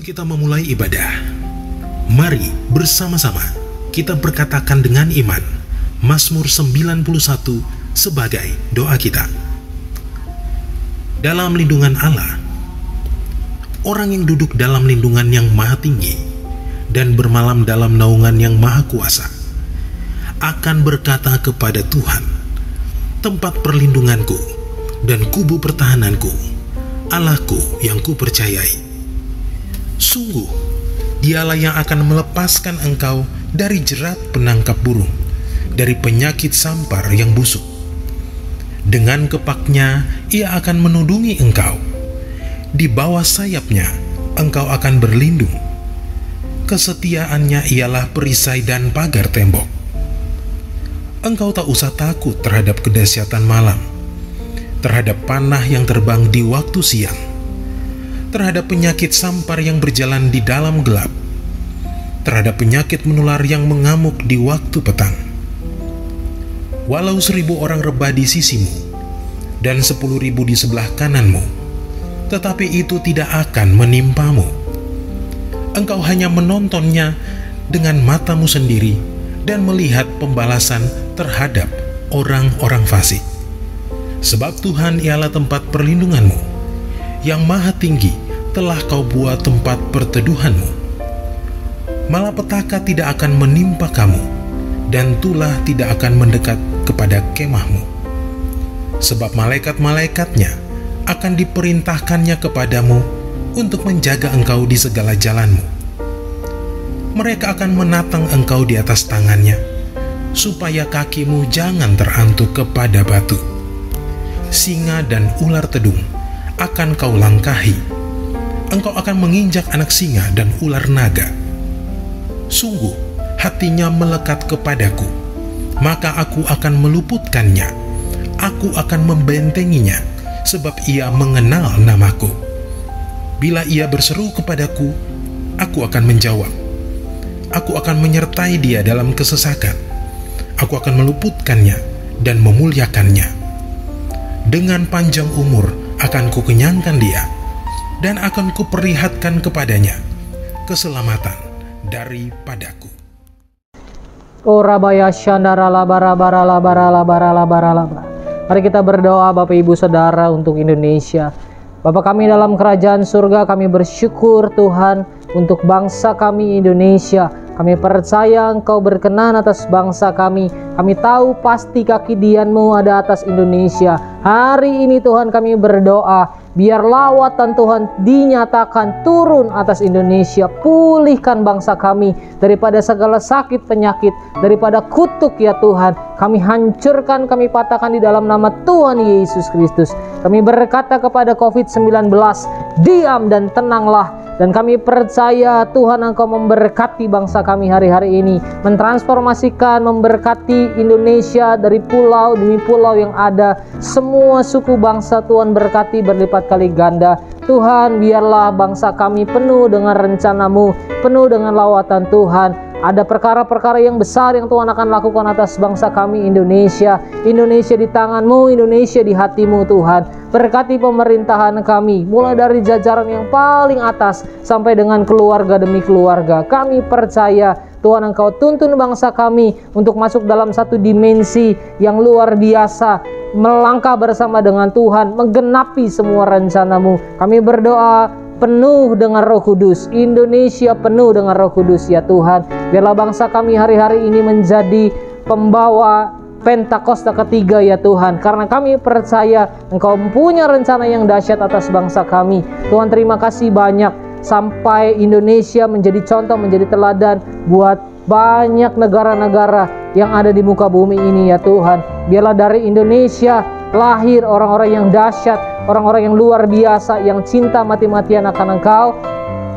kita memulai ibadah, mari bersama-sama kita berkatakan dengan iman Mazmur 91 sebagai doa kita. Dalam lindungan Allah, orang yang duduk dalam lindungan yang maha tinggi dan bermalam dalam naungan yang maha kuasa akan berkata kepada Tuhan, tempat perlindunganku dan kubu pertahananku, Allahku yang kupercayai. Sungguh, dialah yang akan melepaskan engkau dari jerat penangkap burung, dari penyakit sampar yang busuk. Dengan kepaknya ia akan menudungi engkau, di bawah sayapnya engkau akan berlindung. Kesetiaannya ialah perisai dan pagar tembok. Engkau tak usah takut terhadap kedahsyatan malam, terhadap panah yang terbang di waktu siang, terhadap penyakit sampar yang berjalan di dalam gelap, terhadap penyakit menular yang mengamuk di waktu petang. Walau 1000 orang rebah di sisimu dan 10.000 di sebelah kananmu, tetapi itu tidak akan menimpamu. Engkau hanya menontonnya dengan matamu sendiri dan melihat pembalasan terhadap orang-orang fasik. Sebab Tuhan ialah tempat perlindunganmu, yang maha tinggi telah kau buat tempat perteduhanmu. Malapetaka tidak akan menimpa kamu, dan tulah tidak akan mendekat kepada kemahmu. Sebab malaikat-malaikatnya akan diperintahkannya kepadamu untuk menjaga engkau di segala jalanmu. Mereka akan menatang engkau di atas tangannya, supaya kakimu jangan terantuk kepada batu. Singa dan ular tedung akan kau langkahi. Engkau akan menginjak anak singa dan ular naga. Sungguh, hatinya melekat kepadaku, maka aku akan meluputkannya. Aku akan membentenginya, sebab ia mengenal namaku. Bila ia berseru kepadaku, aku akan menjawab. Aku akan menyertai dia dalam kesesakan. Aku akan meluputkannya dan memuliakannya. Dengan panjang umur akan kukenyangkan dia, dan akan kuperlihatkan kepadanya keselamatan daripadaku. Orabaya shandara labara bara labara labara labara labara. Mari kita berdoa Bapak Ibu Saudara untuk Indonesia. Bapa kami dalam kerajaan surga, kami bersyukur Tuhan untuk bangsa kami Indonesia. Kami percaya Engkau berkenan atas bangsa kami. Kami tahu pasti kaki dian-Mu ada atas Indonesia. Hari ini Tuhan kami berdoa, biar lawatan Tuhan dinyatakan turun atas Indonesia. Pulihkan bangsa kami daripada segala sakit penyakit, daripada kutuk ya Tuhan. Kami hancurkan, kami patahkan di dalam nama Tuhan Yesus Kristus. Kami berkata kepada COVID-19, diam dan tenanglah. Dan kami percaya Tuhan Engkau memberkati bangsa kami hari-hari ini, mentransformasikan, memberkati Indonesia dari pulau demi pulau yang ada. Semua suku bangsa Tuhan berkati berlipat kali ganda. Tuhan, biarlah bangsa kami penuh dengan rencana-Mu, penuh dengan lawatan Tuhan. Ada perkara-perkara yang besar yang Tuhan akan lakukan atas bangsa kami Indonesia. Indonesia di tangan-Mu, Indonesia di hati-Mu Tuhan. Berkati pemerintahan kami, mulai dari jajaran yang paling atas sampai dengan keluarga demi keluarga. Kami percaya Tuhan Engkau tuntun bangsa kami untuk masuk dalam satu dimensi yang luar biasa, melangkah bersama dengan Tuhan, menggenapi semua rencana-Mu. Kami berdoa penuh dengan Roh Kudus, Indonesia penuh dengan Roh Kudus ya Tuhan. Biarlah bangsa kami hari-hari ini menjadi pembawa Pentakosta ketiga ya Tuhan, karena kami percaya Engkau mempunyai rencana yang dahsyat atas bangsa kami. Tuhan, terima kasih banyak sampai Indonesia menjadi contoh, menjadi teladan buat banyak negara-negara yang ada di muka bumi ini ya Tuhan. Biarlah dari Indonesia lahir orang-orang yang dahsyat, orang-orang yang luar biasa, yang cinta mati-matian akan Engkau,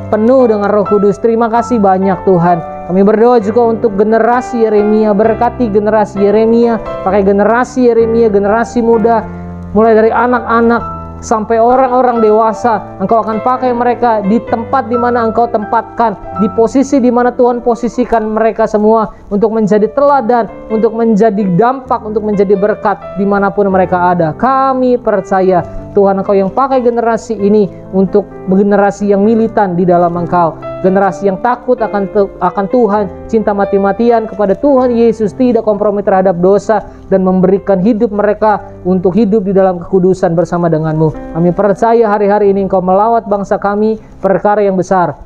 penuh dengan Roh Kudus. Terima kasih banyak Tuhan. Kami berdoa juga untuk generasi Yeremia. Berkati generasi Yeremia, pakai generasi Yeremia, generasi muda, mulai dari anak-anak sampai orang-orang dewasa. Engkau akan pakai mereka di tempat di mana Engkau tempatkan, di posisi di mana Tuhan posisikan mereka semua untuk menjadi teladan, untuk menjadi dampak, untuk menjadi berkat dimanapun mereka ada. Kami percaya Tuhan Engkau yang pakai generasi ini untuk generasi yang militan di dalam Engkau, generasi yang takut akan Tuhan, cinta mati-matian kepada Tuhan Yesus, tidak kompromi terhadap dosa, dan memberikan hidup mereka untuk hidup di dalam kekudusan bersama dengan-Mu. Kami percaya hari-hari ini Engkau melawat bangsa kami, perkara yang besar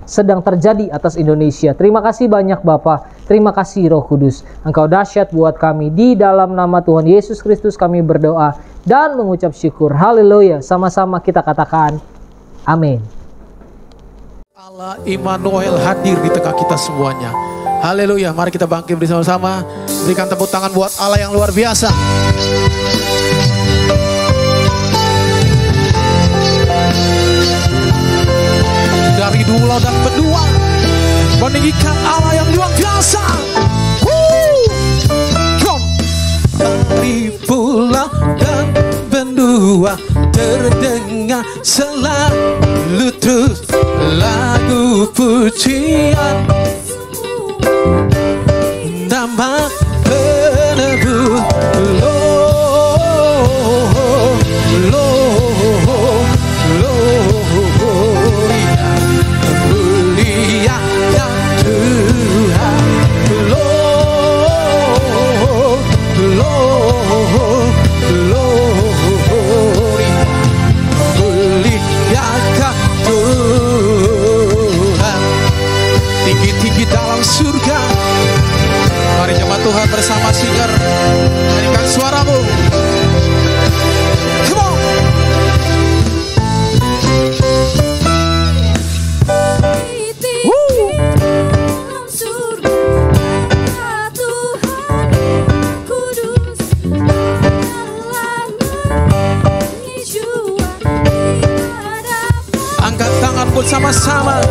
sedang terjadi atas Indonesia. Terima kasih banyak Bapa, terima kasih Roh Kudus. Engkau dahsyat buat kami. Di dalam nama Tuhan Yesus Kristus kami berdoa dan mengucap syukur. Haleluya. Sama-sama kita katakan amin. Allah Immanuel hadir di tengah kita semuanya. Haleluya. Mari kita bangkit bersama-sama. Berikan tepuk tangan buat Allah yang luar biasa. Dari dulu dan berdua meninggikan Allah yang luar biasa. Dari pulau dan bendua terdengar selalu terus lagu pujian nama penebus. Surga, mari jemaat Tuhan bersama singer nyanyikan suaramu. Come on. Angkat tangan bersama-sama.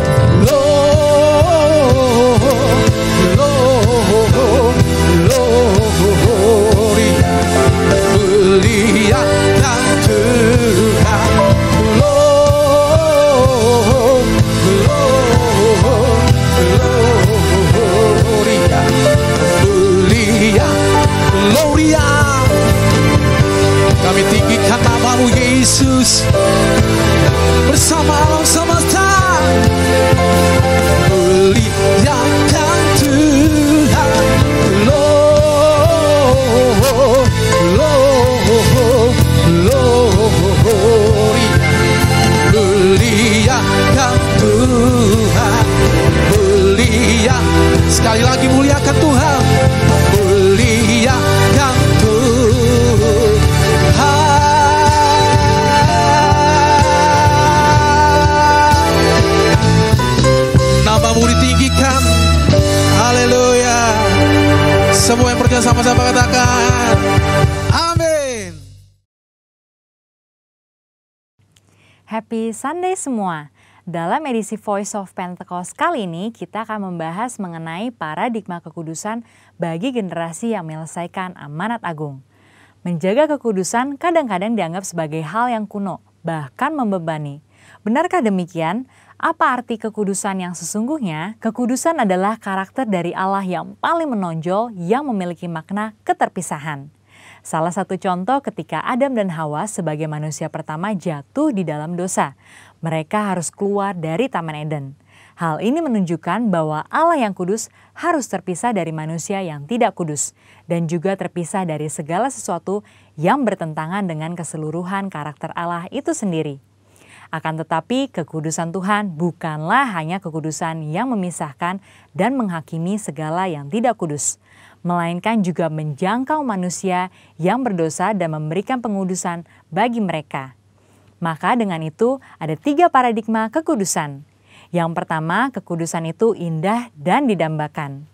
Kami tinggikan nama-Mu Yesus bersama alam semesta. Muliakan Tuhan, muliakan Tuhan, mulia. Sekali lagi muliakan Tuhan, muliakan Tuhan. Nama-Mu ditinggikan. Haleluya. Semua yang percaya sama-sama katakan amin. Happy Sunday semua. Dalam edisi Voice of Pentecost kali ini kita akan membahas mengenai paradigma kekudusan bagi generasi yang menyelesaikan amanat agung. Menjaga kekudusan kadang-kadang dianggap sebagai hal yang kuno, bahkan membebani. Benarkah demikian? Apa arti kekudusan yang sesungguhnya? Kekudusan adalah karakter dari Allah yang paling menonjol yang memiliki makna keterpisahan. Salah satu contoh ketika Adam dan Hawa sebagai manusia pertama jatuh di dalam dosa. Mereka harus keluar dari Taman Eden. Hal ini menunjukkan bahwa Allah yang kudus harus terpisah dari manusia yang tidak kudus. Dan juga terpisah dari segala sesuatu yang bertentangan dengan keseluruhan karakter Allah itu sendiri. Akan tetapi kekudusan Tuhan bukanlah hanya kekudusan yang memisahkan dan menghakimi segala yang tidak kudus, melainkan juga menjangkau manusia yang berdosa dan memberikan pengudusan bagi mereka. Maka dengan itu ada 3 paradigma kekudusan. Yang pertama, kekudusan itu indah dan didambakan.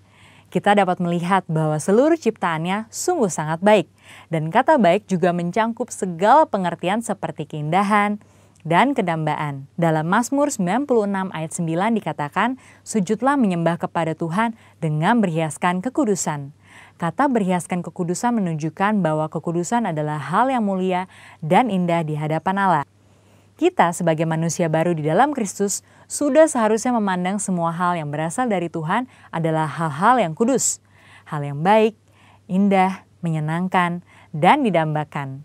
Kita dapat melihat bahwa seluruh ciptaannya sungguh sangat baik, dan kata baik juga mencangkup segala pengertian seperti keindahan dan kedambaan. Dalam Mazmur 96 ayat 9 dikatakan, sujudlah menyembah kepada Tuhan dengan berhiaskan kekudusan. Kata berhiaskan kekudusan menunjukkan bahwa kekudusan adalah hal yang mulia dan indah di hadapan Allah. Kita sebagai manusia baru di dalam Kristus sudah seharusnya memandang semua hal yang berasal dari Tuhan adalah hal-hal yang kudus, hal yang baik, indah, menyenangkan, dan didambakan.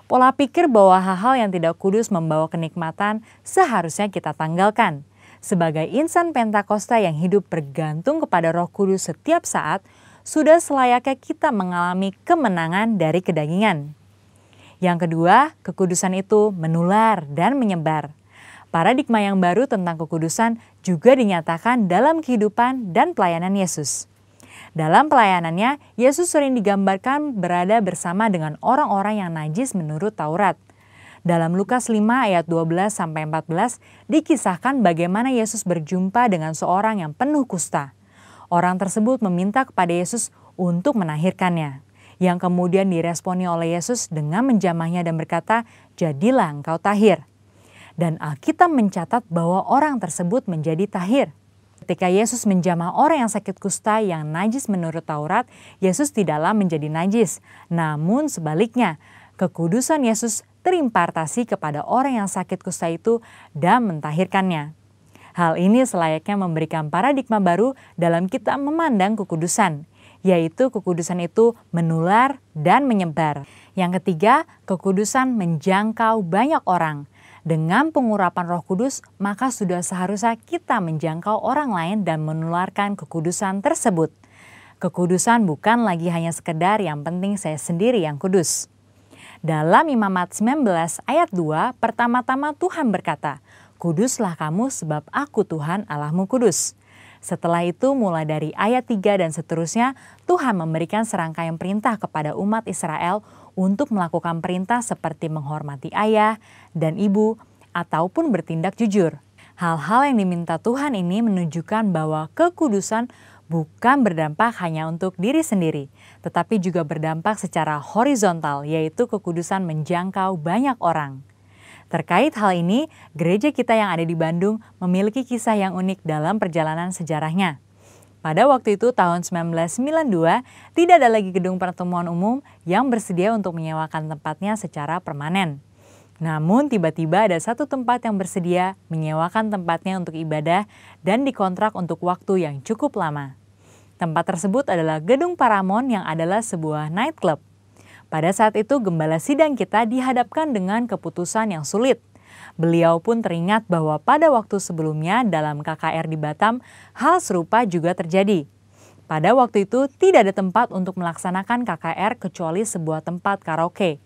Pola pikir bahwa hal-hal yang tidak kudus membawa kenikmatan seharusnya kita tanggalkan. Sebagai insan Pentakosta yang hidup bergantung kepada Roh Kudus setiap saat, sudah selayaknya kita mengalami kemenangan dari kedagingan. Yang kedua, kekudusan itu menular dan menyebar. Paradigma yang baru tentang kekudusan juga dinyatakan dalam kehidupan dan pelayanan Yesus. Dalam pelayanannya, Yesus sering digambarkan berada bersama dengan orang-orang yang najis menurut Taurat. Dalam Lukas 5 ayat 12-14 dikisahkan bagaimana Yesus berjumpa dengan seorang yang penuh kusta. Orang tersebut meminta kepada Yesus untuk menahirkannya, yang kemudian diresponi oleh Yesus dengan menjamahnya dan berkata, "Jadilah engkau tahir." Dan Alkitab mencatat bahwa orang tersebut menjadi tahir. Ketika Yesus menjamah orang yang sakit kusta yang najis menurut Taurat, Yesus tidaklah menjadi najis. Namun sebaliknya, kekudusan Yesus terimpartasi kepada orang yang sakit kusta itu dan mentahirkannya. Hal ini selayaknya memberikan paradigma baru dalam kita memandang kekudusan, yaitu kekudusan itu menular dan menyebar. Yang ketiga, kekudusan menjangkau banyak orang. Dengan pengurapan Roh Kudus, maka sudah seharusnya kita menjangkau orang lain dan menularkan kekudusan tersebut. Kekudusan bukan lagi hanya sekedar yang penting saya sendiri yang kudus. Dalam Imamat 19 ayat 2, pertama-tama Tuhan berkata, "Kuduslah kamu sebab aku Tuhan Allahmu kudus." Setelah itu mulai dari ayat 3 dan seterusnya, Tuhan memberikan serangkaian perintah kepada umat Israel untuk melakukan perintah seperti menghormati ayah dan ibu ataupun bertindak jujur. Hal-hal yang diminta Tuhan ini menunjukkan bahwa kekudusan bukan berdampak hanya untuk diri sendiri, tetapi juga berdampak secara horizontal, yaitu kekudusan menjangkau banyak orang. Terkait hal ini, gereja kita yang ada di Bandung memiliki kisah yang unik dalam perjalanan sejarahnya. Pada waktu itu tahun 1992, tidak ada lagi gedung pertemuan umum yang bersedia untuk menyewakan tempatnya secara permanen. Namun tiba-tiba ada satu tempat yang bersedia menyewakan tempatnya untuk ibadah dan dikontrak untuk waktu yang cukup lama. Tempat tersebut adalah Gedung Paramount yang adalah sebuah nightclub. Pada saat itu gembala sidang kita dihadapkan dengan keputusan yang sulit. Beliau pun teringat bahwa pada waktu sebelumnya dalam KKR di Batam, hal serupa juga terjadi. Pada waktu itu tidak ada tempat untuk melaksanakan KKR kecuali sebuah tempat karaoke.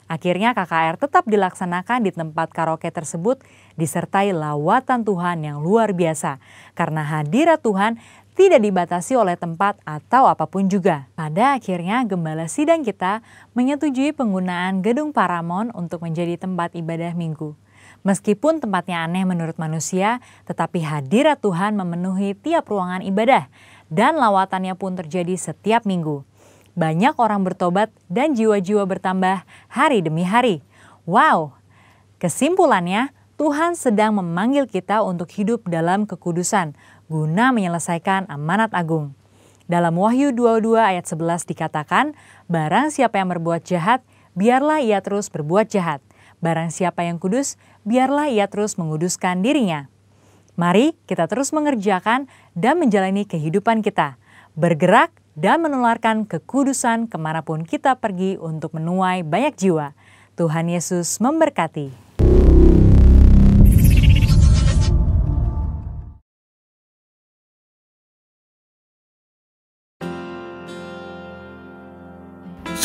Akhirnya KKR tetap dilaksanakan di tempat karaoke tersebut disertai lawatan Tuhan yang luar biasa. Karena hadirat Tuhan tidak dibatasi oleh tempat atau apapun juga. Pada akhirnya gembala sidang kita menyetujui penggunaan Gedung Paramount untuk menjadi tempat ibadah minggu. Meskipun tempatnya aneh menurut manusia, tetapi hadirat Tuhan memenuhi tiap ruangan ibadah dan lawatannya pun terjadi setiap minggu. Banyak orang bertobat dan jiwa-jiwa bertambah hari demi hari. Wow! Kesimpulannya, Tuhan sedang memanggil kita untuk hidup dalam kekudusan guna menyelesaikan amanat agung. Dalam Wahyu 22 ayat 11 dikatakan, "Barang siapa yang berbuat jahat, biarlah ia terus berbuat jahat. Barang siapa yang kudus, biarlah ia terus menguduskan dirinya." Mari kita terus mengerjakan dan menjalani kehidupan kita, bergerak dan menularkan kekudusan kemanapun kita pergi untuk menuai banyak jiwa. Tuhan Yesus memberkati.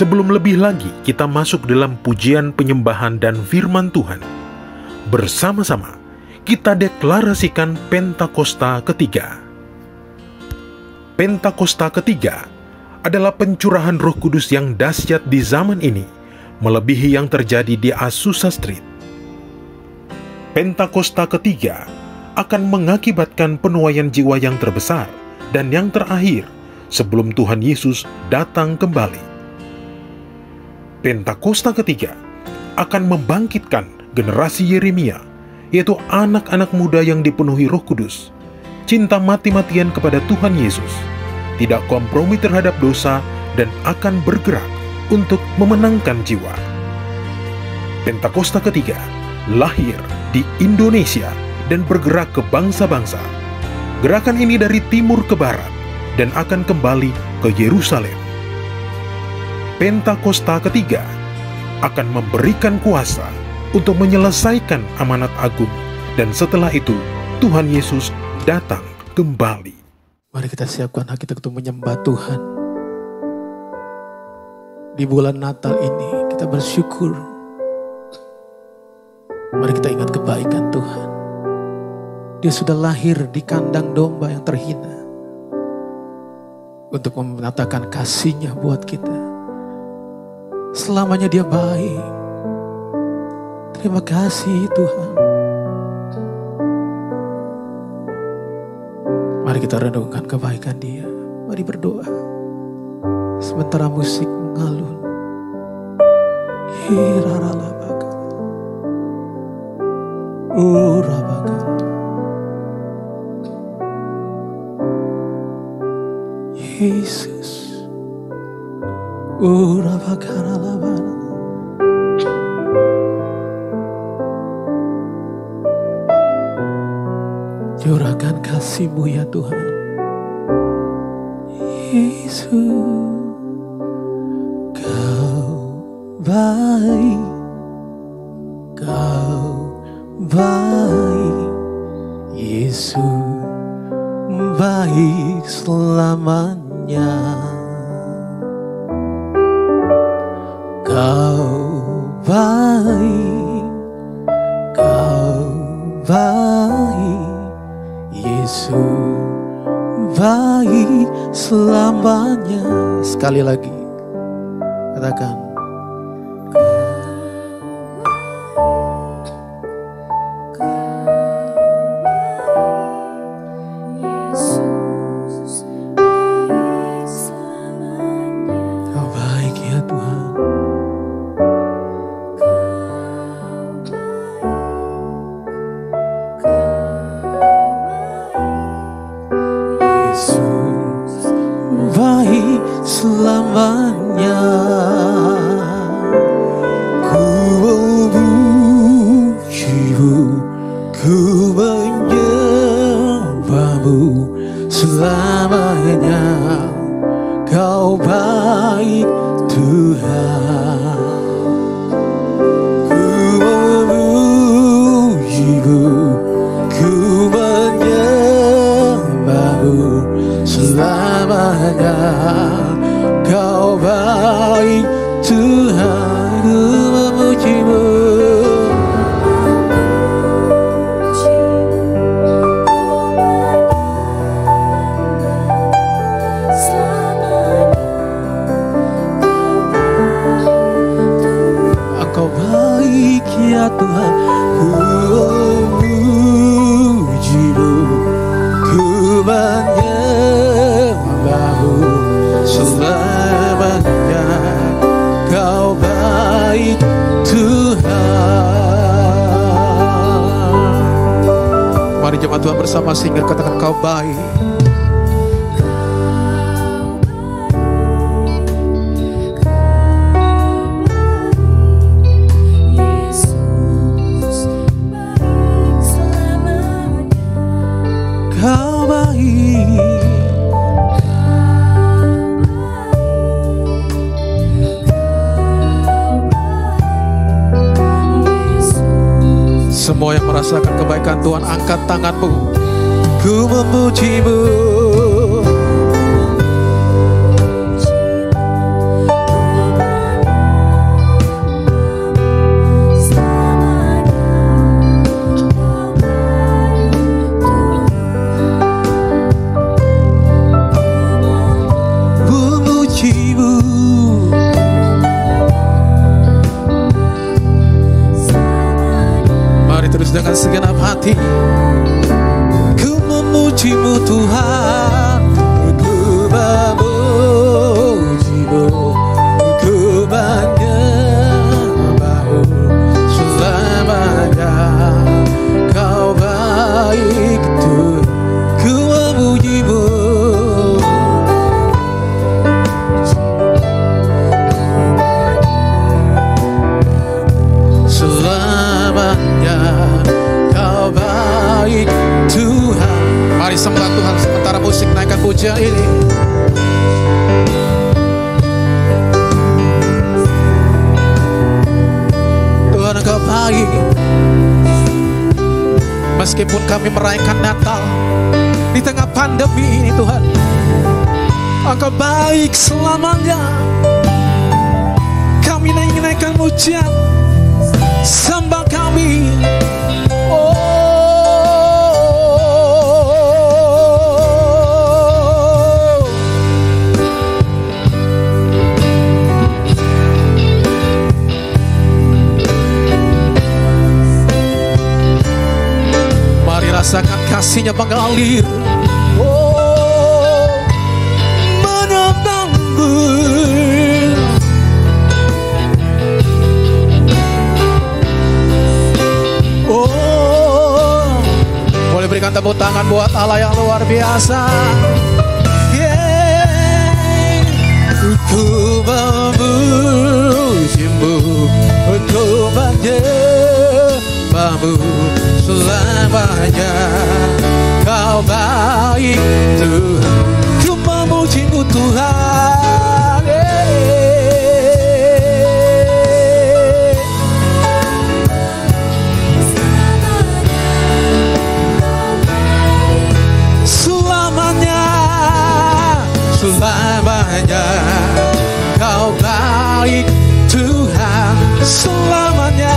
Sebelum lebih lagi kita masuk dalam pujian penyembahan dan firman Tuhan, bersama-sama kita deklarasikan Pentakosta ketiga. Pentakosta ketiga adalah pencurahan Roh Kudus yang dahsyat di zaman ini, melebihi yang terjadi di Azusa Street. Pentakosta ketiga akan mengakibatkan penuaian jiwa yang terbesar dan yang terakhir sebelum Tuhan Yesus datang kembali. Pentakosta ketiga akan membangkitkan generasi Yeremia, yaitu anak-anak muda yang dipenuhi Roh Kudus, cinta mati-matian kepada Tuhan Yesus, tidak kompromi terhadap dosa, dan akan bergerak untuk memenangkan jiwa. Pentakosta ketiga lahir di Indonesia dan bergerak ke bangsa-bangsa. Gerakan ini dari timur ke barat dan akan kembali ke Yerusalem. Pentakosta ketiga akan memberikan kuasa untuk menyelesaikan amanat agung, dan setelah itu Tuhan Yesus datang kembali. Mari kita siapkan hati kita untuk menyembah Tuhan. Di bulan Natal ini kita bersyukur. Mari kita ingat kebaikan Tuhan. Dia sudah lahir di kandang domba yang terhina untuk menyatakan kasih-Nya buat kita. Selamanya Dia baik. Terima kasih Tuhan. Mari kita renungkan kebaikan Dia. Mari berdoa. Sementara musik mengalun. Hiraralabaka. Urabaka. Yesus. Urabakaralabana. Curahkan kasih-Mu ya Tuhan. Yesus, Kau baik, Kau baik. Yesus baik selamanya. Kau baik, Kau baik. Yesus baik selamanya. Sekali lagi katakan, Kau baik ya Tuhan. Baik selamanya. Ku memuji-Mu, ku menyembah-Mu selamanya. Kau baik Tuhan. Ku memuji-Mu, ku menyembah-Mu selamanya. Kau baik Tuhan. Ku memuji-Mu. Engkau baik ya Tuhan. Ku memuji-Mu, ku menyembah-Mu selamanya. Kau baik Tuhan. Mari jemaat Tuhan bersama singkat katakan, Kau baik. Kau baik. Semua yang merasakan kebaikan Tuhan, angkat tanganmu. Ku memuji-Mu. Dengan segenap hati ku memuji-Mu Tuhan. Ku memuji-Mu, ku menyembah-Mu selamanya. Kau baik Tuhan. Ku memuji-Mu. Tuhan, mari sembah Tuhan sementara musik naikkan pujian. meskipun kami merayakan Natal di tengah pandemi ini Tuhan, Engkau baik selamanya. Kami naikkan pujian, sembah kami. Mari rasakan kasih-Nya mengalir. Berikan tepuk tangan buat Allah yang luar biasa. Ku memujimu, ku menyembahmu selamanya. Kau baik Tuhan, ku memujimu Tuhan. Selamanya Kau baik Tuhan, selamanya,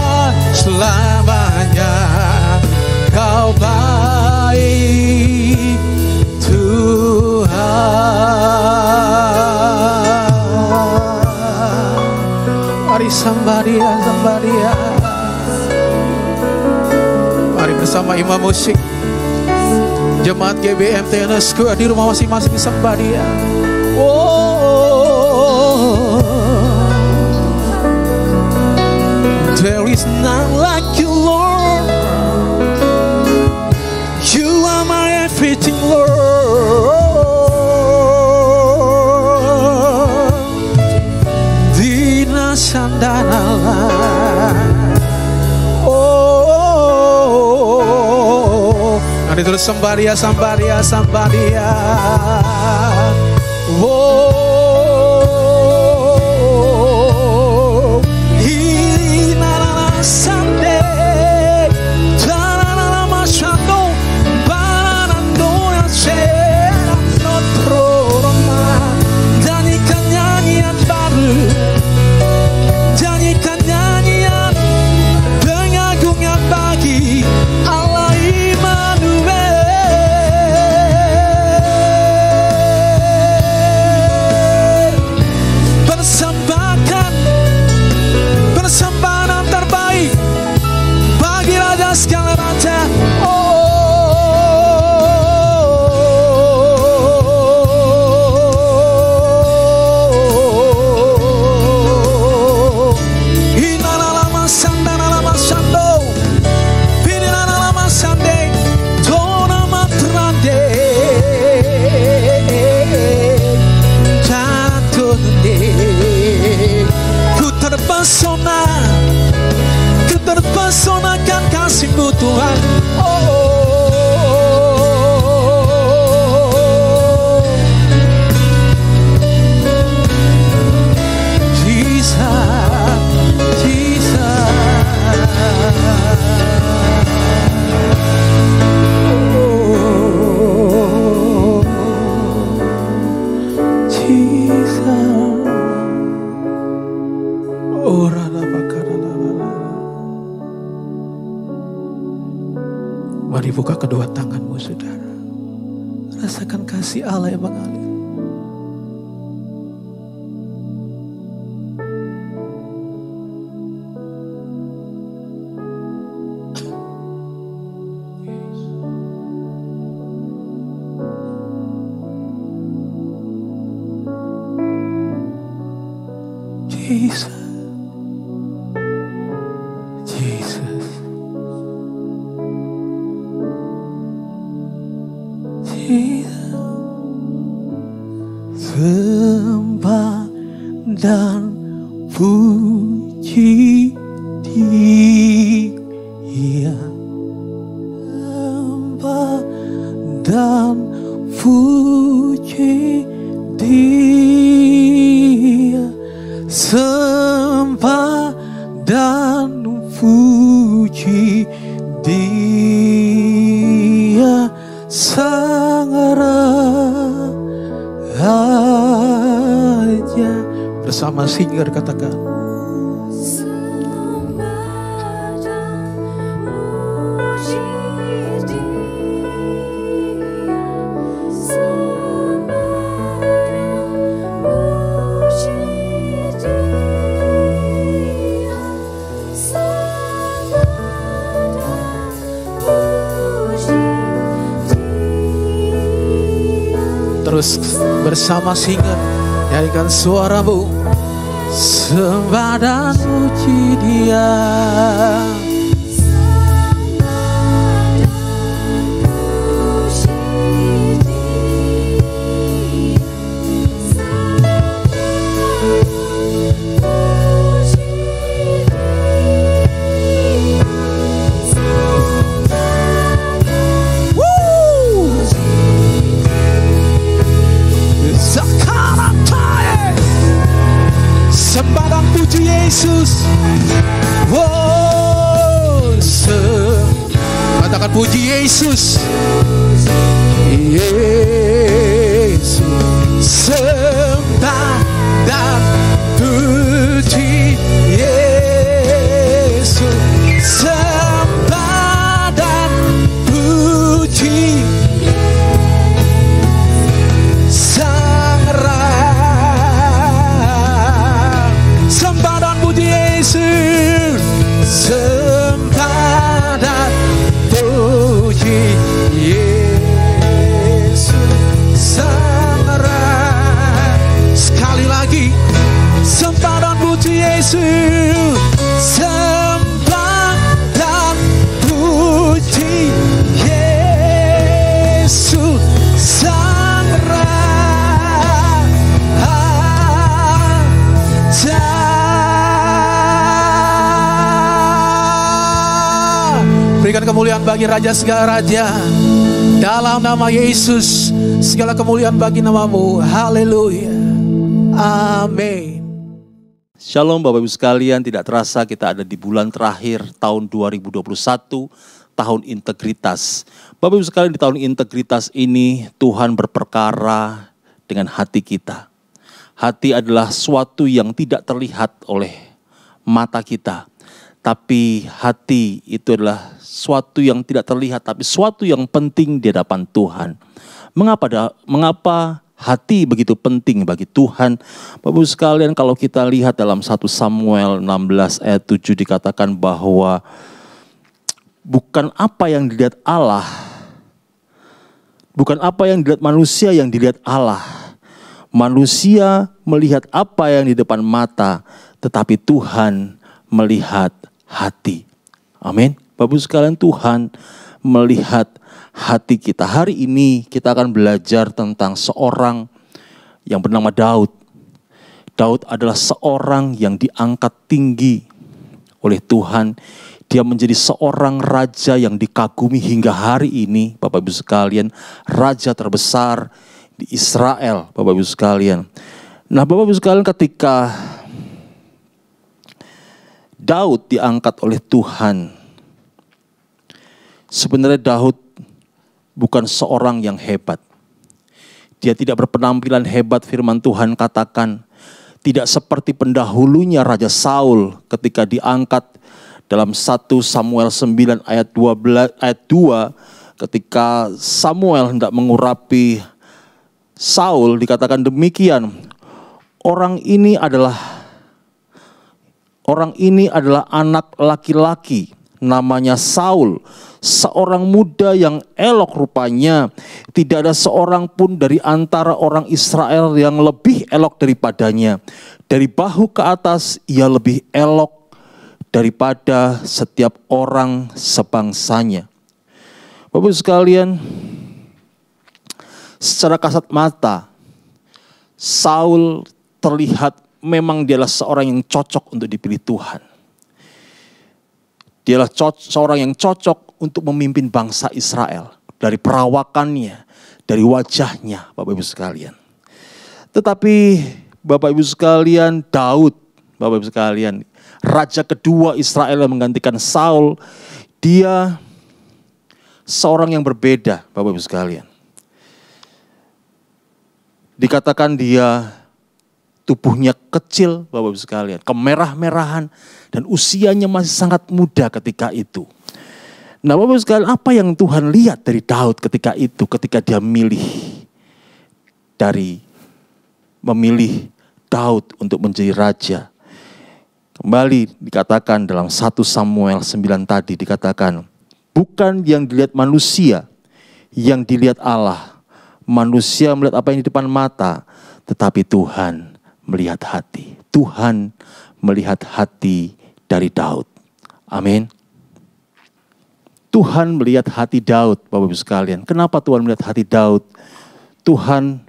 selamanya Kau baik Tuhan. Mari sambaria, sambaria. Mari bersama imam musik Jemaat GBM TNSku di rumah masing-masing sembah Dia. There is none like you, Lord. You are my everything, Lord. Dina sandana. Mari terus sembah Dia, sembah Dia, sembah Dia. Terpesonakan kasih-Mu Tuhan. Mari buka kedua tanganmu, saudara. Rasakan kasih Allah yang mengalir. Jesus. Sembah dan puji Dia, sembah dan puji Dia, sembah dan puji Dia. saja. Bersama singer katakan. Terus bersama singer nyanyikan suaramu, sembah dan puji Dia. Sembah dan puji Yesus. Oh, katakan puji Yesus. Yesus. Sembah dan puji Yesus. Sembah dan puji Sang Raja. Sembah dan puji Yesus. Sembah dan puji Yesus Sang Raja. Sekali lagi, sembah dan puji Yesus. Sembah dan puji Yesus Sang Raja. Berikan kemuliaan bagi Raja segala Raja. Dalam nama Yesus, segala kemuliaan bagi namamu. Haleluya. Amin. Shalom Bapak Ibu sekalian, tidak terasa kita ada di bulan terakhir tahun 2021, tahun integritas. Bapak Ibu sekalian, di tahun integritas ini Tuhan berperkara dengan hati kita. Hati adalah suatu yang tidak terlihat oleh mata kita. Tapi hati itu adalah suatu yang tidak terlihat, tapi suatu yang penting di hadapan Tuhan. Mengapa hati begitu penting bagi Tuhan? Bapak Ibu sekalian, kalau kita lihat dalam 1 Samuel 16 ayat 7 dikatakan bahwa bukan apa yang dilihat Allah, bukan apa yang dilihat manusia yang dilihat Allah. Manusia melihat apa yang di depan mata, tetapi Tuhan melihat hati. Amin. Bapak Ibu sekalian, Tuhan melihat hati kita. Hari ini kita akan belajar tentang seorang yang bernama Daud. Daud adalah seorang yang diangkat tinggi oleh Tuhan. Dia menjadi seorang raja yang dikagumi hingga hari ini. Bapak Ibu sekalian, raja terbesar di Israel, Bapak Ibu sekalian. Nah, Bapak Ibu sekalian, ketika Daud diangkat oleh Tuhan, sebenarnya Daud bukan seorang yang hebat. Dia tidak berpenampilan hebat. Firman Tuhan katakan, tidak seperti pendahulunya Raja Saul ketika diangkat dalam 1 Samuel 9 ayat 2, ketika Samuel hendak mengurapi Saul, dikatakan demikian, orang ini adalah anak laki-laki, namanya Saul, seorang muda yang elok rupanya. Tidak ada seorang pun dari antara orang Israel yang lebih elok daripadanya. Dari bahu ke atas ia lebih elok daripada setiap orang sebangsanya. Bapak Ibu sekalian, secara kasat mata, Saul terlihat memang dialah seorang yang cocok untuk dipilih Tuhan. Dialah seorang yang cocok untuk memimpin bangsa Israel. Dari perawakannya, dari wajahnya, Bapak Ibu sekalian. Tetapi Bapak Ibu sekalian, Daud, Bapak Ibu sekalian, raja kedua Israel yang menggantikan Saul, dia seorang yang berbeda, Bapak Ibu sekalian. Dikatakan dia tubuhnya kecil, Bapak Ibu sekalian, kemerah-merahan, dan usianya masih sangat muda ketika itu. Nah Bapak Ibu sekalian, apa yang Tuhan lihat dari Daud ketika itu, ketika dia memilih Daud untuk menjadi raja. Kembali dikatakan dalam 1 Samuel 9 tadi, dikatakan, bukan yang dilihat manusia, yang dilihat Allah. Manusia melihat apa yang di depan mata, tetapi Tuhan melihat hati. Tuhan melihat hati dari Daud. Amin. Tuhan melihat hati Daud, Bapak Ibu sekalian. Kenapa Tuhan melihat hati Daud? Tuhan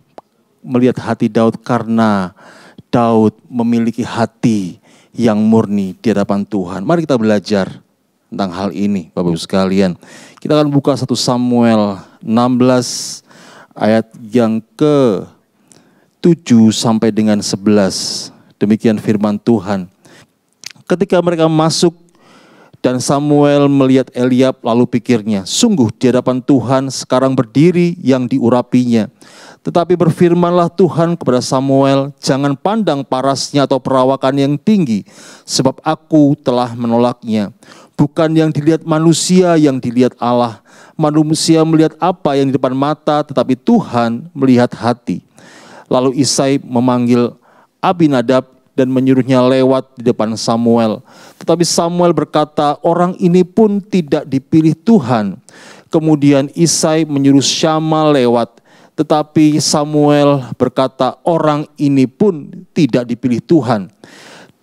melihat hati Daud karena Daud memiliki hati yang murni di hadapan Tuhan. Mari kita belajar tentang hal ini, Bapak Ibu sekalian. Kita akan buka 1 Samuel 16 ayat yang ke-7 sampai dengan 11. Demikian firman Tuhan. Ketika mereka masuk dan Samuel melihat Eliab, lalu pikirnya, sungguh di hadapan Tuhan sekarang berdiri yang diurapinya. Tetapi berfirmanlah Tuhan kepada Samuel, jangan pandang parasnya atau perawakan yang tinggi, sebab aku telah menolaknya. Bukan yang dilihat manusia, yang dilihat Allah. Manusia melihat apa yang di depan mata, tetapi Tuhan melihat hati. Lalu Isai memanggil Abinadab dan menyuruhnya lewat di depan Samuel. Tetapi Samuel berkata, orang ini pun tidak dipilih Tuhan. Kemudian Isai menyuruh Syama lewat. Tetapi Samuel berkata, orang ini pun tidak dipilih Tuhan.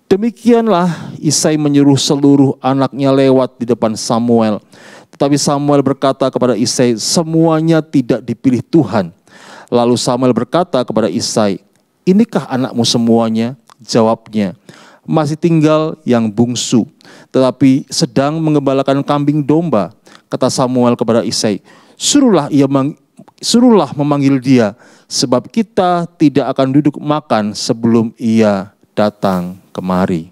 Demikianlah Isai menyuruh seluruh anaknya lewat di depan Samuel. Tetapi Samuel berkata kepada Isai, semuanya tidak dipilih Tuhan. Lalu Samuel berkata kepada Isai, inikah anakmu semuanya? Jawabnya, masih tinggal yang bungsu, tetapi sedang mengembalakan kambing domba. Kata Samuel kepada Isai, suruhlah memanggil dia, sebab kita tidak akan duduk makan sebelum ia datang kemari.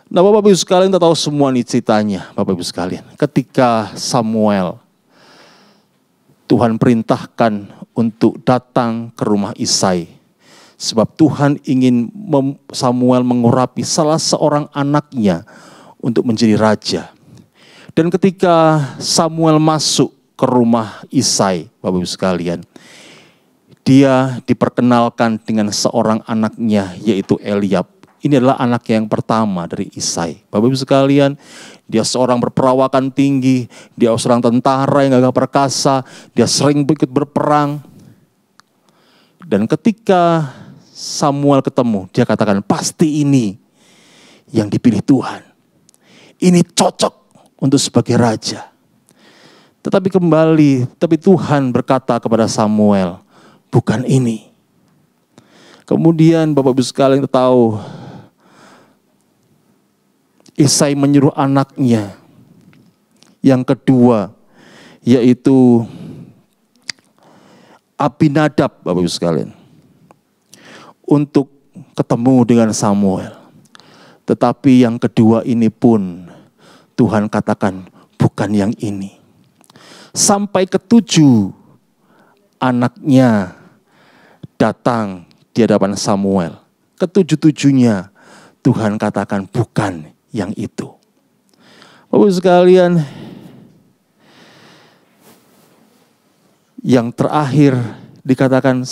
Nah Bapak Ibu sekalian, kita tahu semua nih ceritanya Bapak Ibu sekalian. Ketika Samuel, Tuhan perintahkan untuk datang ke rumah Isai. Sebab Tuhan ingin Samuel mengurapi salah seorang anaknya untuk menjadi raja. Dan ketika Samuel masuk ke rumah Isai, Bapak Ibu sekalian, dia diperkenalkan dengan seorang anaknya, yaitu Eliab. Ini adalah anak yang pertama dari Isai. Bapak Ibu sekalian, dia seorang berperawakan tinggi, dia seorang tentara yang gagah perkasa, dia sering ikut berperang. Dan ketika Samuel ketemu, dia katakan, pasti ini yang dipilih Tuhan. Ini cocok untuk sebagai raja. Tetapi Tuhan berkata kepada Samuel, bukan ini. Kemudian Bapak Ibu sekalian kita tahu, Isai menyuruh anaknya yang kedua, yaitu Abinadab, Bapak Ibu sekalian, untuk ketemu dengan Samuel. Tetapi yang kedua ini pun Tuhan katakan bukan yang ini. Sampai ke-7 anaknya datang di hadapan Samuel. Ke-7-7-nya Tuhan katakan bukan yang itu. Bapak Ibu sekalian, yang terakhir dikatakan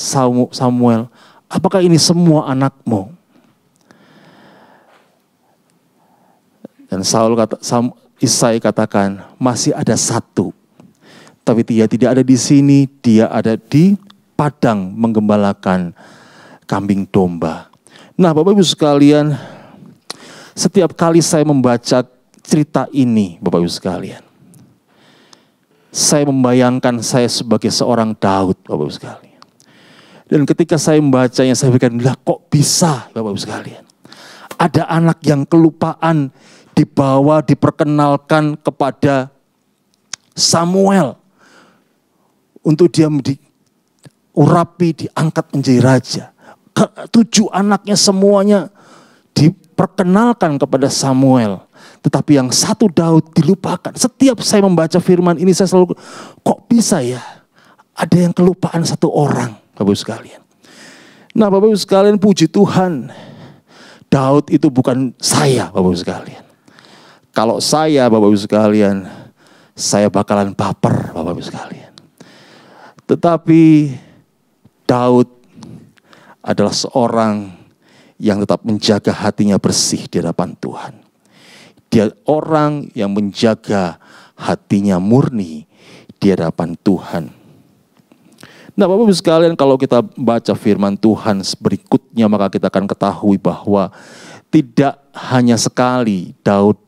Samuel, apakah ini semua anakmu? Dan Isai katakan, masih ada satu. Tapi dia tidak ada di sini, dia ada di padang menggembalakan kambing domba. Nah Bapak Ibu sekalian, setiap kali saya membaca cerita ini, Bapak Ibu sekalian, saya membayangkan saya sebagai seorang Daud, Bapak Ibu sekalian. Dan ketika saya membacanya, saya pikir, lah kok bisa Bapak Ibu sekalian. Ada anak yang kelupaan dibawa, diperkenalkan kepada Samuel. Untuk dia diurapi, diangkat menjadi raja. 7 anaknya semuanya diperkenalkan kepada Samuel. Tetapi yang satu Daud dilupakan. Setiap saya membaca firman ini, saya selalu, kok bisa ya? ada yang kelupaan satu orang, Bapak Ibu sekalian. Nah, Bapak Ibu sekalian, puji Tuhan, Daud itu bukan saya, Bapak Ibu sekalian. Kalau saya, Bapak Ibu sekalian, saya bakalan baper, Bapak Ibu sekalian. Tetapi Daud adalah seorang yang tetap menjaga hatinya bersih di hadapan Tuhan. Dia orang yang menjaga hatinya murni di hadapan Tuhan. Nah, Bapak Ibu sekalian, kalau kita baca firman Tuhan berikutnya, maka kita akan ketahui bahwa tidak hanya sekali Daud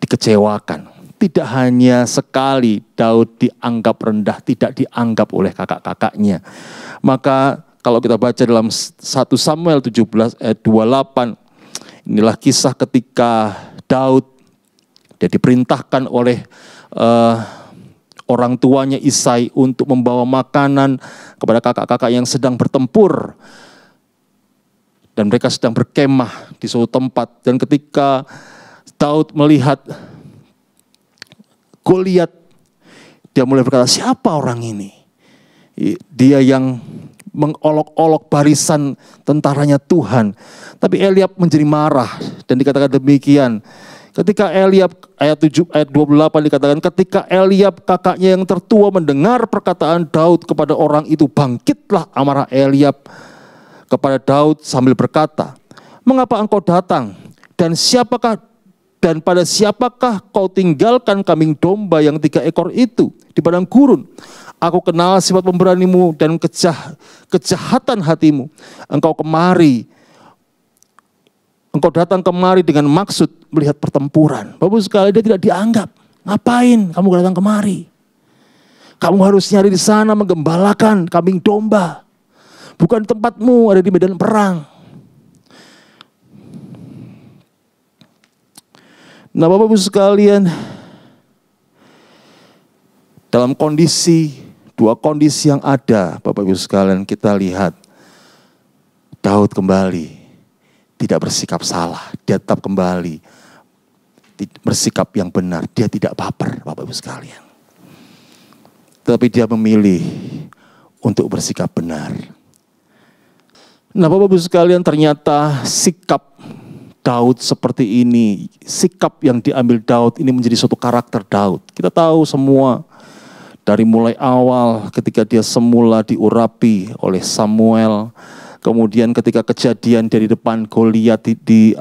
dikecewakan. Tidak hanya sekali Daud dianggap rendah, tidak dianggap oleh kakak-kakaknya. Maka kalau kita baca dalam 1 Samuel 17 ayat 28, inilah kisah ketika Daud dia diperintahkan oleh orang tuanya Isai untuk membawa makanan kepada kakak-kakak yang sedang bertempur. Dan mereka sedang berkemah di suatu tempat. Dan ketika Daud melihat Goliat, dia mulai berkata, siapa orang ini? Dia yang mengolok-olok barisan tentaranya Tuhan. Tapi Eliab menjadi marah dan dikatakan demikian. Ketika Eliab, ayat 28 dikatakan, ketika Eliab kakaknya yang tertua mendengar perkataan Daud kepada orang itu, bangkitlah amarah Eliab kepada Daud sambil berkata, mengapa engkau datang? Dan pada siapakah kau tinggalkan kambing domba yang 3 ekor itu di padang gurun? Aku kenal sifat pemberanimu dan kejahatan hatimu. Engkau datang kemari dengan maksud melihat pertempuran. Bapak sekali, dia tidak dianggap. Ngapain kamu datang kemari? Kamu harus nyari di sana menggembalakan kambing domba. Bukan tempatmu ada di medan perang. Nah, Bapak Ibu sekalian, dalam dua kondisi yang ada, Bapak Ibu sekalian, kita lihat Daud kembali tidak bersikap salah, dia tetap kembali bersikap yang benar, dia tidak baper, Bapak Ibu sekalian. Tetapi dia memilih untuk bersikap benar. Nah, Bapak Ibu sekalian, ternyata sikap Daud seperti ini, sikap yang diambil Daud ini menjadi suatu karakter Daud. Kita tahu semua dari mulai awal ketika dia semula diurapi oleh Samuel, kemudian ketika kejadian dari depan Goliat di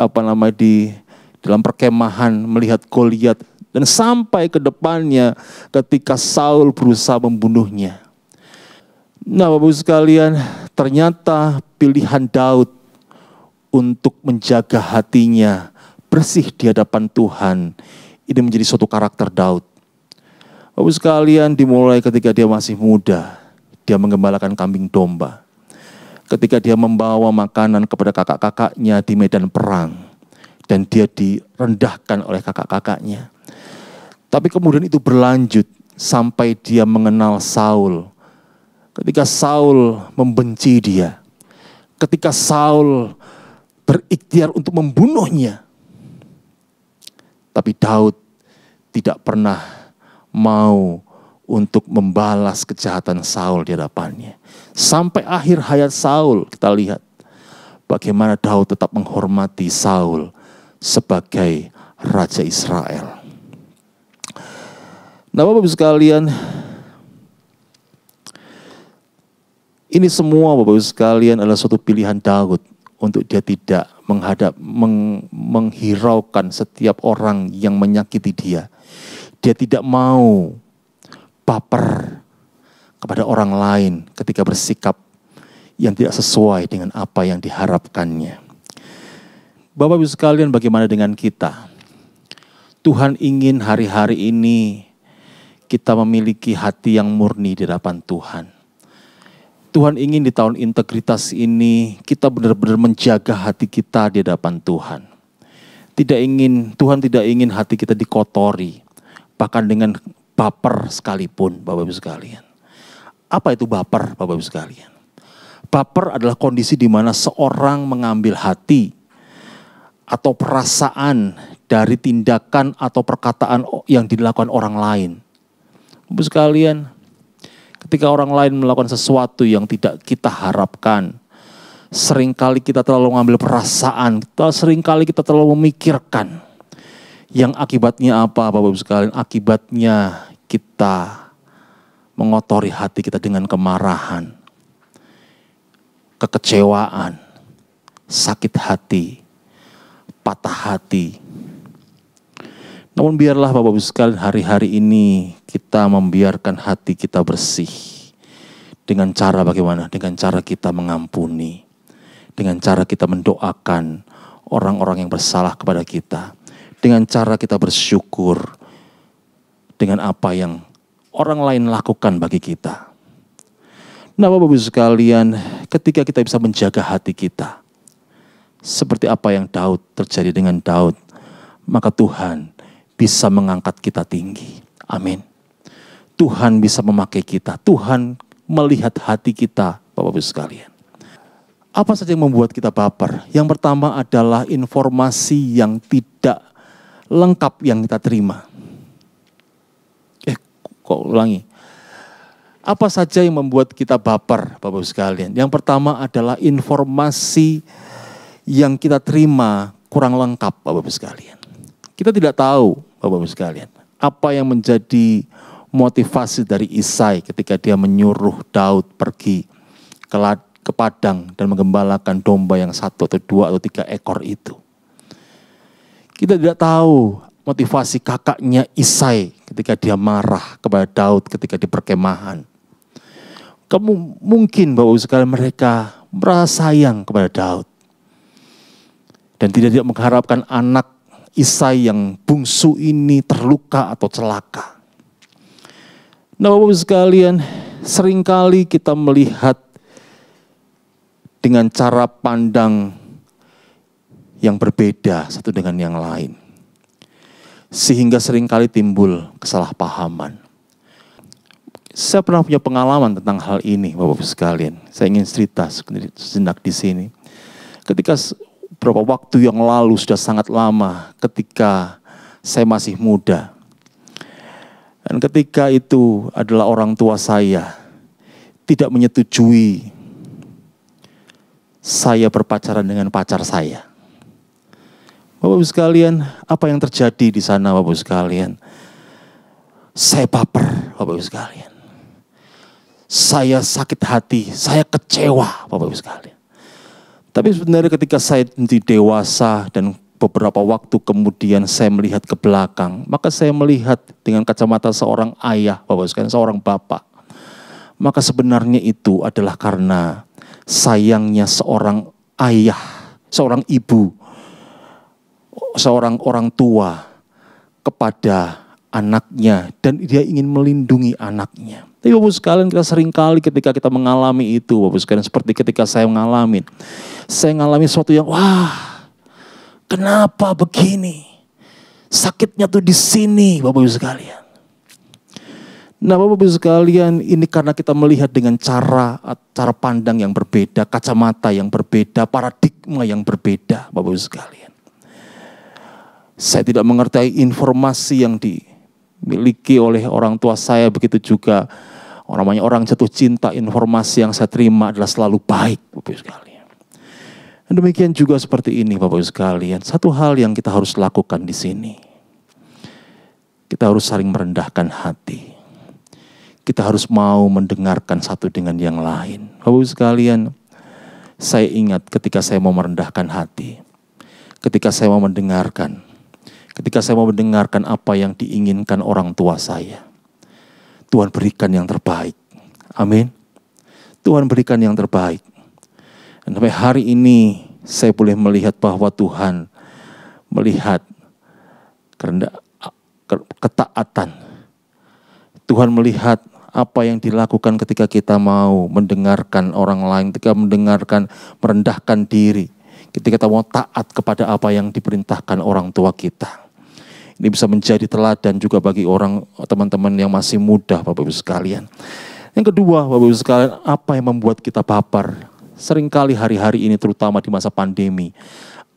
dalam perkemahan melihat Goliat, dan sampai ke depannya ketika Saul berusaha membunuhnya. Nah, Bapak Ibu sekalian, ternyata pilihan Daud untuk menjaga hatinya bersih di hadapan Tuhan, ini menjadi suatu karakter Daud. Bapak sekalian, dimulai ketika dia masih muda, dia menggembalakan kambing domba. Ketika dia membawa makanan kepada kakak-kakaknya di medan perang, dan dia direndahkan oleh kakak-kakaknya. Tapi kemudian itu berlanjut sampai dia mengenal Saul. Ketika Saul membenci dia, ketika Saul berikhtiar untuk membunuhnya. Tapi Daud tidak pernah mau untuk membalas kejahatan Saul di hadapannya. Sampai akhir hayat Saul kita lihat bagaimana Daud tetap menghormati Saul sebagai Raja Israel. Nah, Bapak Ibu sekalian, ini semua Bapak Ibu sekalian adalah suatu pilihan Daud untuk dia tidak menghiraukan setiap orang yang menyakiti dia. Dia tidak mau baper kepada orang lain ketika bersikap yang tidak sesuai dengan apa yang diharapkannya. Bapak Ibu sekalian, bagaimana dengan kita? Tuhan ingin hari-hari ini kita memiliki hati yang murni di hadapan Tuhan. Tuhan ingin di tahun integritas ini kita benar-benar menjaga hati kita di hadapan Tuhan. Tuhan tidak ingin hati kita dikotori, bahkan dengan baper sekalipun, Bapak Ibu sekalian. Apa itu baper, Bapak Ibu sekalian? Baper adalah kondisi di mana seorang mengambil hati atau perasaan dari tindakan atau perkataan yang dilakukan orang lain. Bapak Ibu sekalian, Ketika orang lain melakukan sesuatu yang tidak kita harapkan, seringkali kita terlalu mengambil perasaan, seringkali kita terlalu memikirkan. Yang akibatnya apa, Bapak Ibu sekalian? Akibatnya kita mengotori hati kita dengan kemarahan, kekecewaan, sakit hati, patah hati. Namun biarlah Bapak Ibu sekalian, hari-hari ini kita membiarkan hati kita bersih. Dengan cara bagaimana? Dengan cara kita mengampuni. Dengan cara kita mendoakan orang-orang yang bersalah kepada kita. Dengan cara kita bersyukur dengan apa yang orang lain lakukan bagi kita. Nah Bapak Ibu sekalian, ketika kita bisa menjaga hati kita, seperti apa yang terjadi dengan Daud, maka Tuhan bisa mengangkat kita tinggi. Amin. Tuhan bisa memakai kita. Tuhan melihat hati kita, Bapak Ibu sekalian. Apa saja yang membuat kita baper? Yang pertama adalah informasi yang tidak lengkap yang kita terima. Ulangi. Apa saja yang membuat kita baper, Bapak Ibu sekalian? Yang pertama adalah informasi yang kita terima kurang lengkap, Bapak Ibu sekalian. Kita tidak tahu, Bapak Ibu sekalian, apa yang menjadi motivasi dari Isai ketika dia menyuruh Daud pergi ke padang dan menggembalakan domba yang 1 atau 2 atau 3 ekor itu. Kita tidak tahu motivasi kakaknya Isai ketika dia marah kepada Daud ketika di perkemahan. Mungkin Bapak sekalian mereka merasa sayang kepada Daud. Dan tidak mengharapkan anak Isai yang bungsu ini terluka atau celaka. Nah Bapak sekalian, seringkali kita melihat dengan cara pandang yang berbeda satu dengan yang lain. Sehingga seringkali timbul kesalahpahaman. Saya pernah punya pengalaman tentang hal ini, Bapak-Ibu sekalian. Saya ingin cerita sejenak di sini. Ketika beberapa waktu yang lalu, sudah sangat lama, ketika saya masih muda. Dan ketika itu adalah orang tua saya tidak menyetujui saya berpacaran dengan pacar saya. Bapak-Ibu sekalian, apa yang terjadi di sana Bapak-Ibu sekalian? Saya baper, Bapak-Ibu sekalian. Saya sakit hati, saya kecewa, Bapak-Ibu sekalian. Tapi sebenarnya ketika saya menjadi dewasa dan beberapa waktu kemudian saya melihat ke belakang, maka saya melihat dengan kacamata seorang ayah, Bapak-Ibu sekalian, seorang bapak. Maka sebenarnya itu adalah karena sayangnya seorang ayah, seorang ibu, seorang orang tua kepada anaknya dan dia ingin melindungi anaknya. Tapi Bapak sekalian, kita seringkali ketika kita mengalami itu, Bapak sekalian, seperti ketika saya mengalami sesuatu yang wah, kenapa begini? Sakitnya tuh di sini, Bapak sekalian. Nah Bapak-Ibu sekalian, ini karena kita melihat dengan cara pandang yang berbeda, kacamata yang berbeda, paradigma yang berbeda, Bapak-Ibu sekalian. Saya tidak mengerti informasi yang dimiliki oleh orang tua saya, begitu juga orang jatuh cinta, informasi yang saya terima adalah selalu baik, Bapak-Ibu sekalian. Dan demikian juga seperti ini, Bapak-Ibu sekalian. Satu hal yang kita harus lakukan di sini, kita harus saling merendahkan hati. Kita harus mau mendengarkan satu dengan yang lain. Bapak-Ibu sekalian, saya ingat ketika saya mau merendahkan hati, ketika saya mau mendengarkan apa yang diinginkan orang tua saya, Tuhan berikan yang terbaik. Amin. Tuhan berikan yang terbaik. Dan sampai hari ini saya boleh melihat bahwa Tuhan melihat ketaatan. Tuhan melihat apa yang dilakukan ketika kita mau mendengarkan orang lain, ketika merendahkan diri, ketika kita mau taat kepada apa yang diperintahkan orang tua kita. Ini bisa menjadi teladan juga bagi teman-teman yang masih muda, Bapak-Ibu sekalian. Yang kedua, Bapak-Ibu sekalian, apa yang membuat kita baper? Seringkali hari-hari ini, terutama di masa pandemi,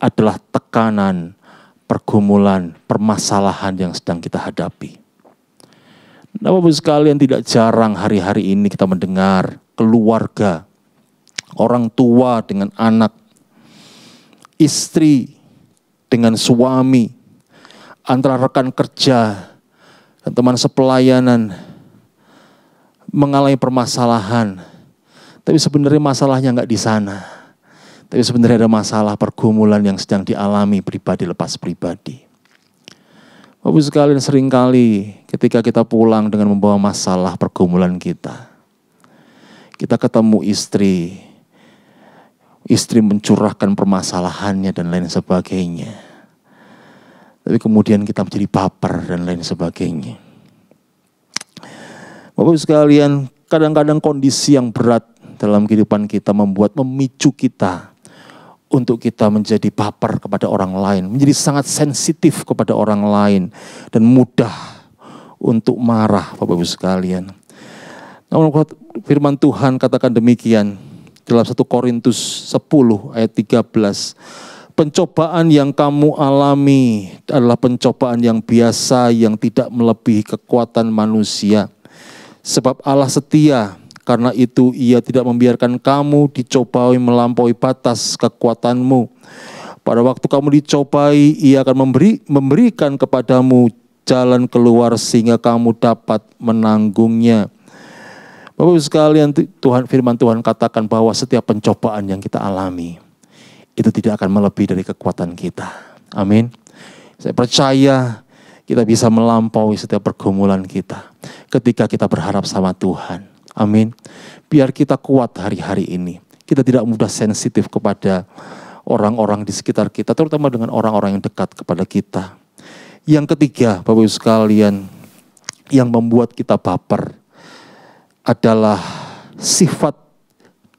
adalah tekanan, pergumulan, permasalahan yang sedang kita hadapi. Bapak-Ibu sekalian, tidak jarang hari-hari ini kita mendengar keluarga, orang tua dengan anak, istri dengan suami, antara rekan kerja dan teman sepelayanan mengalami permasalahan. Tapi sebenarnya masalahnya nggak di sana. Tapi sebenarnya ada masalah pergumulan yang sedang dialami pribadi lepas pribadi. Bapak sekalian, seringkali ketika kita pulang dengan membawa masalah pergumulan kita ketemu istri mencurahkan permasalahannya dan lain sebagainya. Tapi kemudian kita menjadi baper dan lain sebagainya. Bapak sekalian, kadang-kadang kondisi yang berat dalam kehidupan kita memicu kita untuk kita menjadi baper kepada orang lain, menjadi sangat sensitif kepada orang lain, dan mudah untuk marah, Bapak Ibu sekalian. Namun firman Tuhan katakan demikian dalam 1 Korintus 10 ayat 13. Pencobaan yang kamu alami adalah pencobaan yang biasa yang tidak melebihi kekuatan manusia. Sebab Allah setia, karena itu Ia tidak membiarkan kamu dicobai melampaui batas kekuatanmu. Pada waktu kamu dicobai, Ia akan memberikan kepadamu jalan keluar sehingga kamu dapat menanggungnya. Bapak-Ibu sekalian, firman Tuhan katakan bahwa setiap pencobaan yang kita alami itu tidak akan melebihi dari kekuatan kita. Amin. Saya percaya kita bisa melampaui setiap pergumulan kita ketika kita berharap sama Tuhan. Amin. Biar kita kuat hari-hari ini. Kita tidak mudah sensitif kepada orang-orang di sekitar kita, terutama dengan orang-orang yang dekat kepada kita. Yang ketiga, Bapak Ibu sekalian, yang membuat kita baper adalah sifat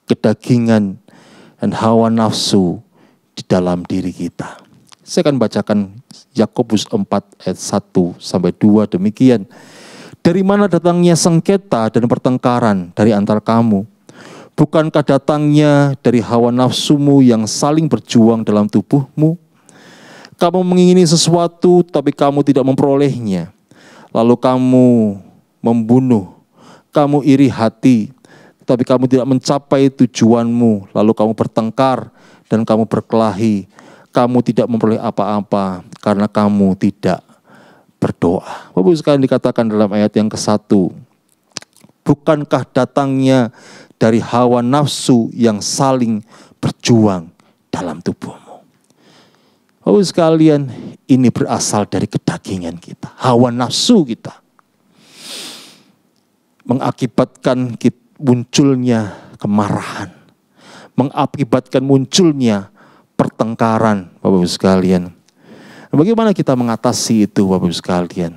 kedagingan dan hawa nafsu di dalam diri kita. Saya akan bacakan Yakobus 4 ayat 1-2 demikian. Dari mana datangnya sengketa dan pertengkaran dari antar kamu? Bukankah datangnya dari hawa nafsumu yang saling berjuang dalam tubuhmu? Kamu mengingini sesuatu tapi kamu tidak memperolehnya. Lalu kamu membunuh. Kamu iri hati tapi kamu tidak mencapai tujuanmu. Lalu kamu bertengkar dan kamu berkelahi. Kamu tidak memperoleh apa-apa karena kamu tidak berdoa. Bapak sekalian, dikatakan dalam ayat yang ke-1, bukankah datangnya dari hawa nafsu yang saling berjuang dalam tubuhmu? Bapak sekalian, ini berasal dari kedagingan kita. Hawa nafsu kita mengakibatkan munculnya kemarahan, mengakibatkan munculnya pertengkaran, Bapak sekalian. Bagaimana kita mengatasi itu, Bapak Ibu sekalian?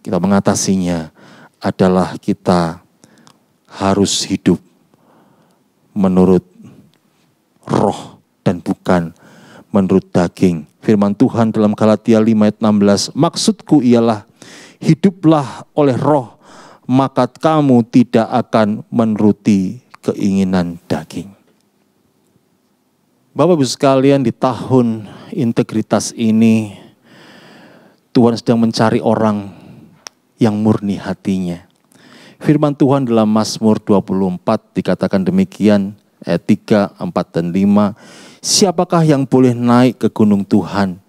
Kita mengatasinya adalah kita harus hidup menurut roh dan bukan menurut daging. Firman Tuhan dalam Galatia 5 ayat 16, maksudku ialah hiduplah oleh roh, maka kamu tidak akan menuruti keinginan daging. Bapak Ibu sekalian, di tahun integritas ini Tuhan sedang mencari orang yang murni hatinya. Firman Tuhan dalam Mazmur 24 dikatakan demikian, ayat 3, 4, dan 5. Siapakah yang boleh naik ke gunung Tuhan?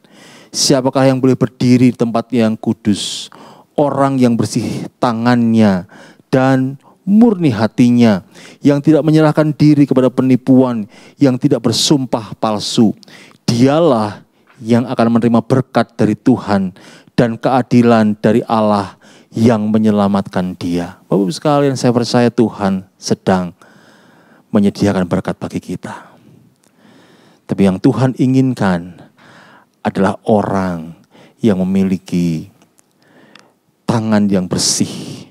Siapakah yang boleh berdiri di tempat yang kudus? Orang yang bersih tangannya dan murni hatinya, yang tidak menyerahkan diri kepada penipuan, yang tidak bersumpah palsu. Dialah yang akan menerima berkat dari Tuhan dan keadilan dari Allah yang menyelamatkan dia. Bapak-Ibu sekalian, saya percaya Tuhan sedang menyediakan berkat bagi kita. Tapi yang Tuhan inginkan adalah orang yang memiliki tangan yang bersih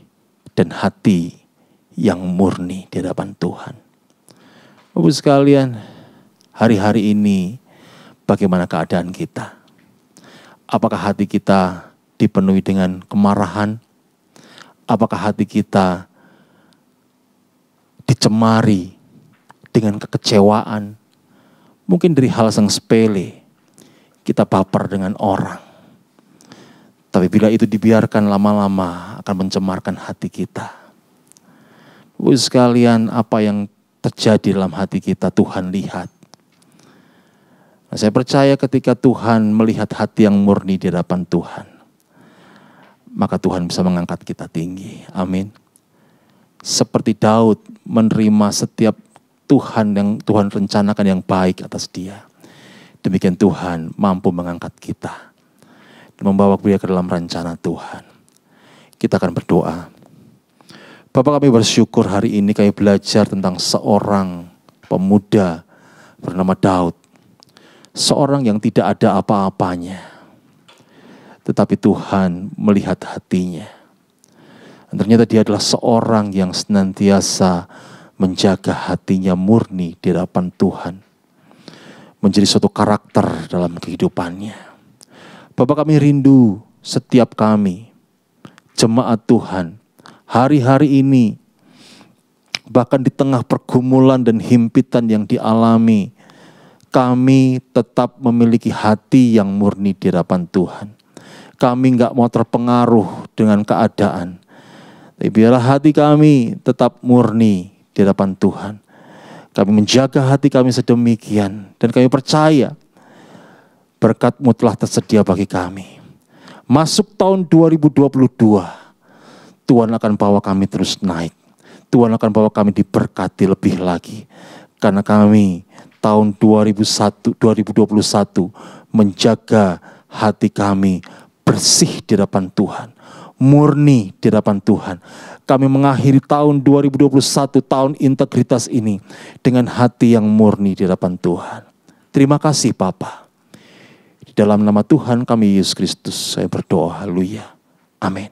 dan hati yang murni di hadapan Tuhan. Bapak-Ibu sekalian, hari-hari ini bagaimana keadaan kita? Apakah hati kita dipenuhi dengan kemarahan? Apakah hati kita dicemari dengan kekecewaan? Mungkin dari hal yang sepele, kita baper dengan orang. Tapi bila itu dibiarkan lama-lama akan mencemarkan hati kita. Bapak sekalian, apa yang terjadi dalam hati kita Tuhan lihat. Nah, saya percaya ketika Tuhan melihat hati yang murni di hadapan Tuhan, maka Tuhan bisa mengangkat kita tinggi. Amin. Seperti Daud menerima setiap Tuhan yang Tuhan rencanakan yang baik atas dia. Demikian Tuhan mampu mengangkat kita. Membawa dia ke dalam rencana Tuhan. Kita akan berdoa. Bapa, kami bersyukur hari ini kami belajar tentang seorang pemuda bernama Daud. Seorang yang tidak ada apa-apanya. Tetapi Tuhan melihat hatinya. Dan ternyata dia adalah seorang yang senantiasa menjaga hatinya murni di hadapan Tuhan. Menjadi suatu karakter dalam kehidupannya. Bapak, kami rindu setiap kami, jemaat Tuhan, hari-hari ini, bahkan di tengah pergumulan dan himpitan yang dialami, kami tetap memiliki hati yang murni di hadapan Tuhan. Kami enggak mau terpengaruh dengan keadaan. Tapi biarlah hati kami tetap murni di hadapan Tuhan. Kami menjaga hati kami sedemikian, dan kami percaya berkat-Mu telah tersedia bagi kami. Masuk tahun 2022, Tuhan akan bawa kami terus naik. Tuhan akan bawa kami diberkati lebih lagi. Karena kami tahun 2021 menjaga hati kami bersih di hadapan Tuhan. Murni di hadapan Tuhan. Kami mengakhiri tahun 2021, tahun integritas ini, dengan hati yang murni di hadapan Tuhan. Terima kasih Bapa. Dalam nama Tuhan kami Yesus Kristus saya berdoa, haleluya, amin.